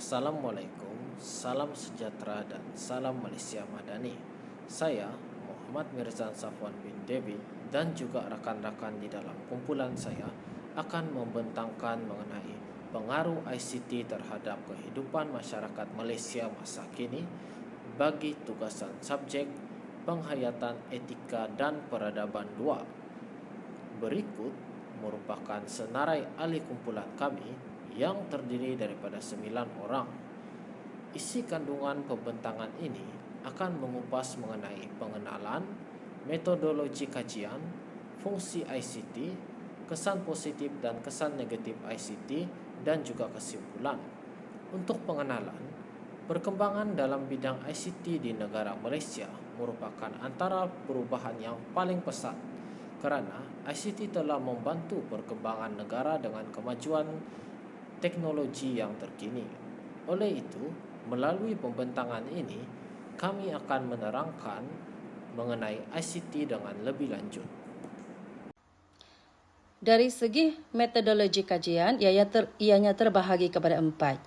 Assalamualaikum, salam sejahtera dan salam Malaysia Madani. Saya Muhammad Mirzan Safwan bin David dan juga rakan-rakan di dalam kumpulan saya akan membentangkan mengenai pengaruh ICT terhadap kehidupan masyarakat Malaysia masa kini bagi tugasan subjek penghayatan etika dan peradaban 2. Berikut merupakan senarai ahli kumpulan kami yang terdiri daripada 9 orang. Isi kandungan pembentangan ini akan mengupas mengenai pengenalan, metodologi kajian, fungsi ICT, kesan positif dan kesan negatif ICT dan juga kesimpulan. Untuk pengenalan, perkembangan dalam bidang ICT di negara Malaysia merupakan antara perubahan yang paling pesat kerana ICT telah membantu perkembangan negara dengan kemajuan teknologi yang terkini. Oleh itu, melalui pembentangan ini, kami akan menerangkan mengenai ICT dengan lebih lanjut. Dari segi metodologi kajian, ianya terbahagi kepada 4.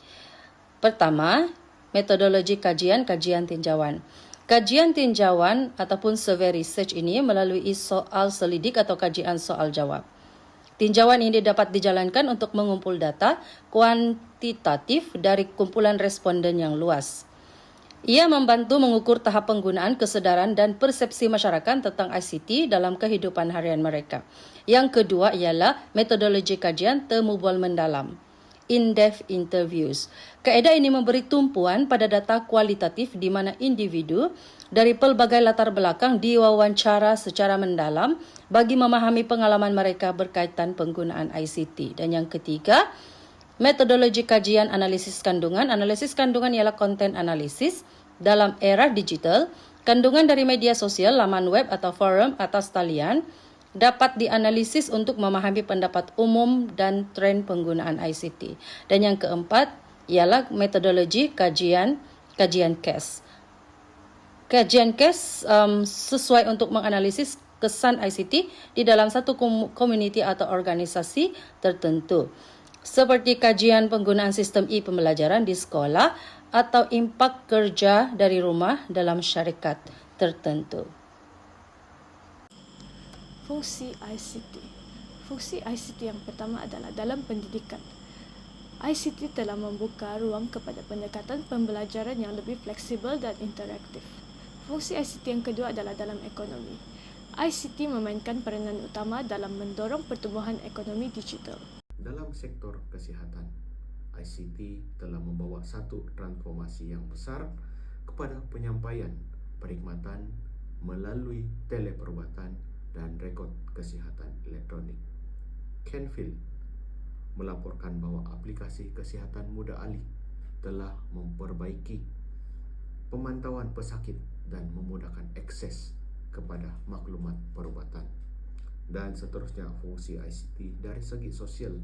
Pertama, metodologi kajian tinjauan. Kajian tinjauan ataupun survey research ini melalui soal selidik atau kajian soal jawab. Tinjauan ini dapat dijalankan untuk mengumpul data kuantitatif dari kumpulan responden yang luas. Ia membantu mengukur tahap penggunaan kesedaran dan persepsi masyarakat tentang ICT dalam kehidupan harian mereka. Yang kedua ialah metodologi kajian temu bual mendalam, in-depth interviews. Kaedah ini memberi tumpuan pada data kualitatif di mana individu dari pelbagai latar belakang diwawancara secara mendalam bagi memahami pengalaman mereka berkaitan penggunaan ICT. Dan yang ketiga, metodologi kajian analisis kandungan. Analisis kandungan ialah content analisis. Dalam era digital, kandungan dari media sosial, laman web atau forum atas talian dapat dianalisis untuk memahami pendapat umum dan tren penggunaan ICT. Dan yang keempat ialah metodologi kajian case. Kajian case sesuai untuk menganalisis kesan ICT di dalam satu komuniti atau organisasi tertentu. Seperti kajian penggunaan sistem e-pembelajaran di sekolah atau impak kerja dari rumah dalam syarikat tertentu. Fungsi ICT. Fungsi ICT yang pertama adalah dalam pendidikan. ICT telah membuka ruang kepada pendekatan pembelajaran yang lebih fleksibel dan interaktif. Fungsi ICT yang kedua adalah dalam ekonomi. ICT memainkan peranan utama dalam mendorong pertumbuhan ekonomi digital. Dalam sektor kesihatan, ICT telah membawa satu transformasi yang besar kepada penyampaian perkhidmatan melalui teleperubatan dan rekod kesihatan elektronik. Canfield melaporkan bahawa aplikasi kesihatan mudah alih telah memperbaiki pemantauan pesakit dan memudahkan akses kepada maklumat perubatan. Dan seterusnya, fungsi ICT dari segi sosial.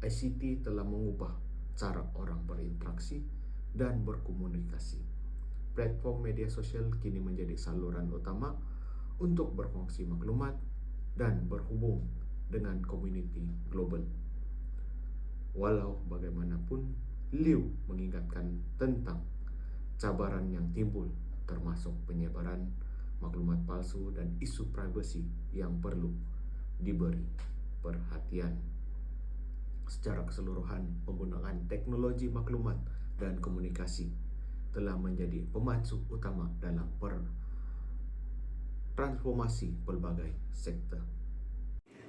ICT telah mengubah cara orang berinteraksi dan berkomunikasi. Platform media sosial kini menjadi saluran utama untuk berkongsi maklumat dan berhubung dengan komuniti global. Walau bagaimanapun, Liu mengingatkan tentang cabaran yang timbul termasuk penyebaran maklumat palsu dan isu privasi yang perlu diberi perhatian. Secara keseluruhan, penggunaan teknologi maklumat dan komunikasi telah menjadi pemacu utama dalam transformasi pelbagai sektor.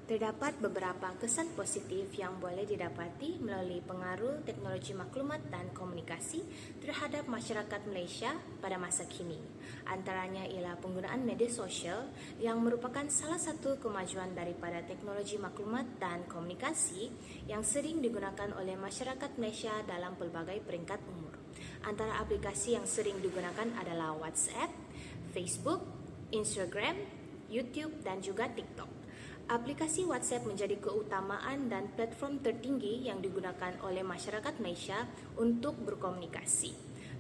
Terdapat beberapa kesan positif yang boleh didapati melalui pengaruh teknologi maklumat dan komunikasi terhadap masyarakat Malaysia pada masa kini. Antaranya ialah penggunaan media sosial yang merupakan salah satu kemajuan daripada teknologi maklumat dan komunikasi yang sering digunakan oleh masyarakat Malaysia dalam pelbagai peringkat umur. Antara aplikasi yang sering digunakan adalah WhatsApp, Facebook, Instagram, YouTube dan juga TikTok. Aplikasi WhatsApp menjadi keutamaan dan platform tertinggi yang digunakan oleh masyarakat Malaysia untuk berkomunikasi.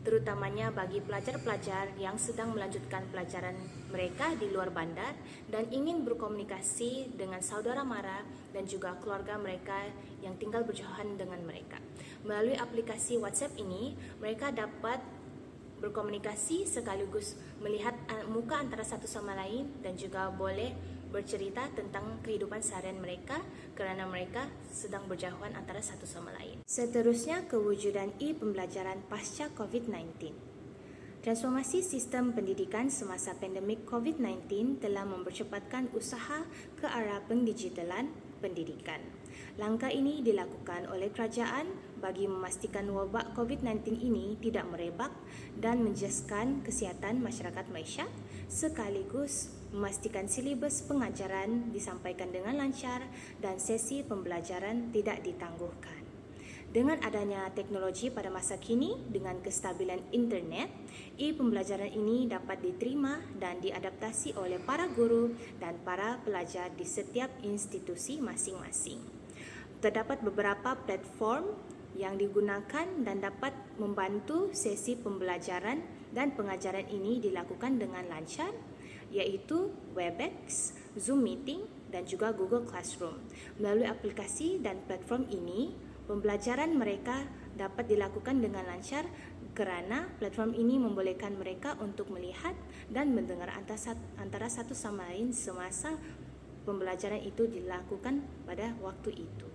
terutamanya bagi pelajar-pelajar yang sedang melanjutkan pelajaran mereka di luar bandar dan ingin berkomunikasi dengan saudara mara dan juga keluarga mereka yang tinggal berjauhan dengan mereka. Melalui aplikasi WhatsApp ini, mereka dapat berkomunikasi sekaligus melihat muka antara satu sama lain dan juga boleh bercerita tentang kehidupan seharian mereka kerana mereka sedang berjauhan antara satu sama lain. Seterusnya, kewujudan e-pembelajaran pasca COVID-19. Transformasi sistem pendidikan semasa pandemik COVID-19 telah mempercepatkan usaha ke arah pendigitalan pendidikan. Langkah ini dilakukan oleh kerajaan bagi memastikan wabak COVID-19 ini tidak merebak dan menjejaskan kesihatan masyarakat Malaysia, sekaligus memastikan silibus pengajaran disampaikan dengan lancar dan sesi pembelajaran tidak ditangguhkan. Dengan adanya teknologi pada masa kini dengan kestabilan internet, e-pembelajaran ini dapat diterima dan diadaptasi oleh para guru dan para pelajar di setiap institusi masing-masing. Terdapat beberapa platform yang digunakan dan dapat membantu sesi pembelajaran dan pengajaran ini dilakukan dengan lancar, iaitu Webex, Zoom Meeting dan juga Google Classroom. Melalui aplikasi dan platform ini, pembelajaran mereka dapat dilakukan dengan lancar kerana platform ini membolehkan mereka untuk melihat dan mendengar antara satu sama lain semasa pembelajaran itu dilakukan pada waktu itu.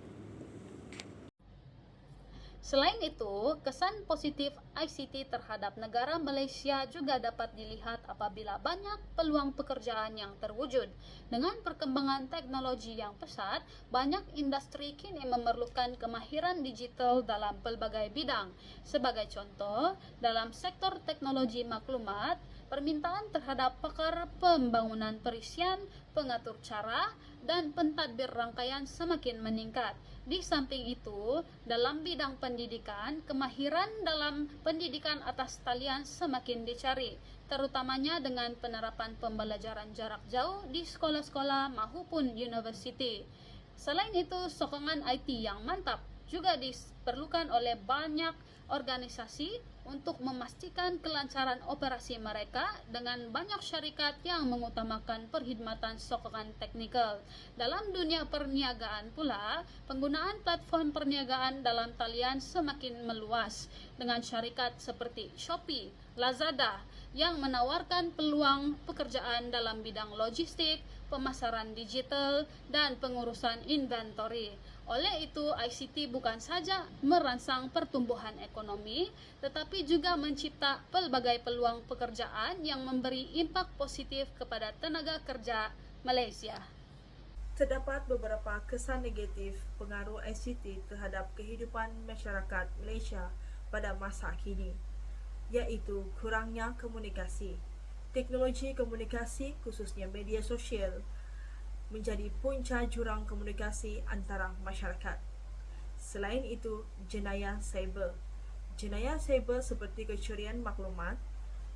Selain itu, kesan positif ICT terhadap negara Malaysia juga dapat dilihat apabila banyak peluang pekerjaan yang terwujud. Dengan perkembangan teknologi yang pesat, banyak industri kini memerlukan kemahiran digital dalam pelbagai bidang. Sebagai contoh, dalam sektor teknologi maklumat, permintaan terhadap pakar pembangunan perisian, pengatur cara, dan pentadbir rangkaian semakin meningkat. Di samping itu, dalam bidang pendidikan, kemahiran dalam pendidikan atas talian semakin dicari, terutamanya dengan penerapan pembelajaran jarak jauh di sekolah-sekolah maupun universiti. Selain itu, sokongan IT yang mantap juga diperlukan oleh banyak organisasi untuk memastikan kelancaran operasi mereka dengan banyak syarikat yang mengutamakan perkhidmatan sokongan teknikal. Dalam dunia perniagaan pula, penggunaan platform perniagaan dalam talian semakin meluas dengan syarikat seperti Shopee, Lazada yang menawarkan peluang pekerjaan dalam bidang logistik, pemasaran digital, dan pengurusan inventory. Oleh itu, ICT bukan saja merangsang pertumbuhan ekonomi, tetapi juga mencipta pelbagai peluang pekerjaan yang memberi impak positif kepada tenaga kerja Malaysia. Terdapat beberapa kesan negatif pengaruh ICT terhadap kehidupan masyarakat Malaysia pada masa kini, iaitu kurangnya komunikasi. Teknologi komunikasi, khususnya media sosial, menjadi punca jurang komunikasi antara masyarakat. Selain itu, jenayah cyber. Jenayah cyber seperti kecurian maklumat,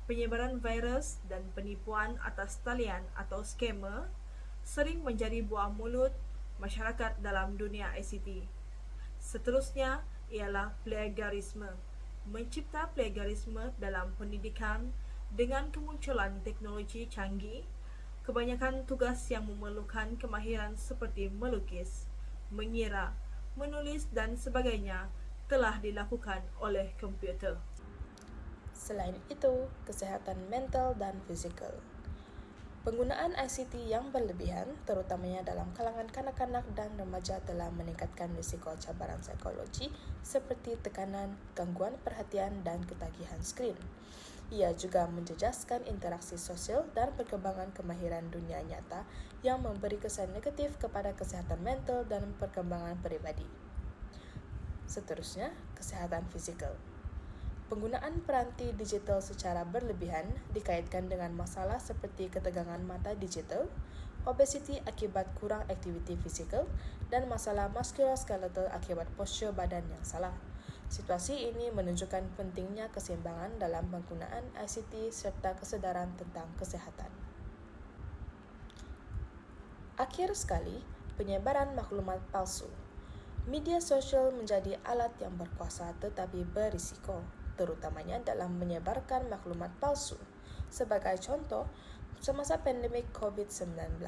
penyebaran virus dan penipuan atas talian atau scammer sering menjadi buah mulut masyarakat dalam dunia ICT. Seterusnya ialah plagiarisme. Mencipta plagiarisme dalam pendidikan dengan kemunculan teknologi canggih, kebanyakan tugas yang memerlukan kemahiran seperti melukis, mengira, menulis dan sebagainya telah dilakukan oleh komputer. Selain itu, kesehatan mental dan fizikal. Penggunaan ICT yang berlebihan, terutamanya dalam kalangan kanak-kanak dan remaja telah meningkatkan risiko cabaran psikologi seperti tekanan, gangguan perhatian dan ketagihan skrin. Ia juga menjejaskan interaksi sosial dan perkembangan kemahiran dunia nyata yang memberi kesan negatif kepada kesehatan mental dan perkembangan peribadi. Seterusnya, kesehatan fizikal. Penggunaan peranti digital secara berlebihan dikaitkan dengan masalah seperti ketegangan mata digital, obesiti akibat kurang aktiviti fizikal, dan masalah muskuloskeletal akibat postur badan yang salah. Situasi ini menunjukkan pentingnya keseimbangan dalam penggunaan ICT serta kesedaran tentang kesehatan. Akhir sekali, penyebaran maklumat palsu. Media sosial menjadi alat yang berkuasa tetapi berisiko. terutamanya dalam menyebarkan maklumat palsu. Sebagai contoh, semasa pandemik COVID-19,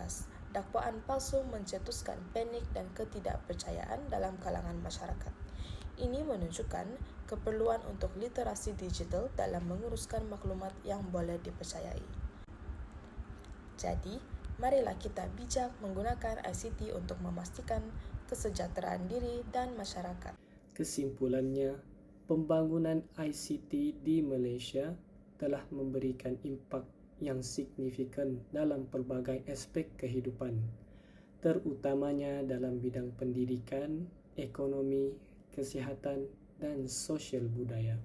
dakwaan palsu mencetuskan panik dan ketidakpercayaan dalam kalangan masyarakat. Ini menunjukkan keperluan untuk literasi digital dalam menguruskan maklumat yang boleh dipercayai. Jadi, marilah kita bijak menggunakan ICT untuk memastikan kesejahteraan diri dan masyarakat. Kesimpulannya, pembangunan ICT di Malaysia telah memberikan impak yang signifikan dalam pelbagai aspek kehidupan, terutamanya dalam bidang pendidikan, ekonomi, kesihatan, dan sosial budaya.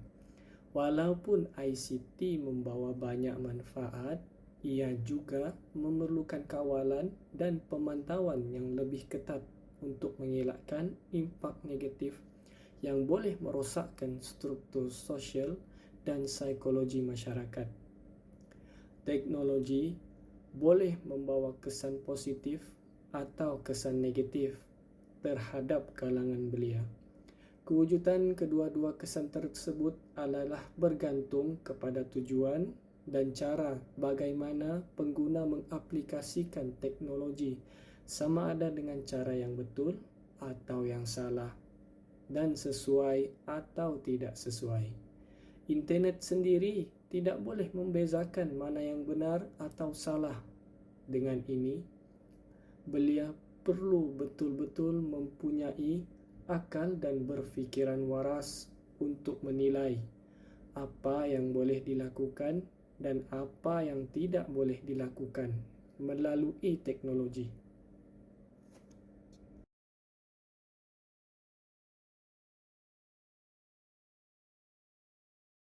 Walaupun ICT membawa banyak manfaat, ia juga memerlukan kawalan dan pemantauan yang lebih ketat untuk mengelakkan impak negatif yang boleh merosakkan struktur sosial dan psikologi masyarakat. Teknologi boleh membawa kesan positif atau kesan negatif terhadap kalangan belia. Kewujudan kedua-dua kesan tersebut adalah bergantung kepada tujuan dan cara bagaimana pengguna mengaplikasikan teknologi, sama ada dengan cara yang betul atau yang salah, dan sesuai atau tidak sesuai. Internet sendiri tidak boleh membezakan mana yang benar atau salah. Dengan ini, belia perlu betul-betul mempunyai akal dan berfikiran waras untuk menilai apa yang boleh dilakukan dan apa yang tidak boleh dilakukan melalui teknologi.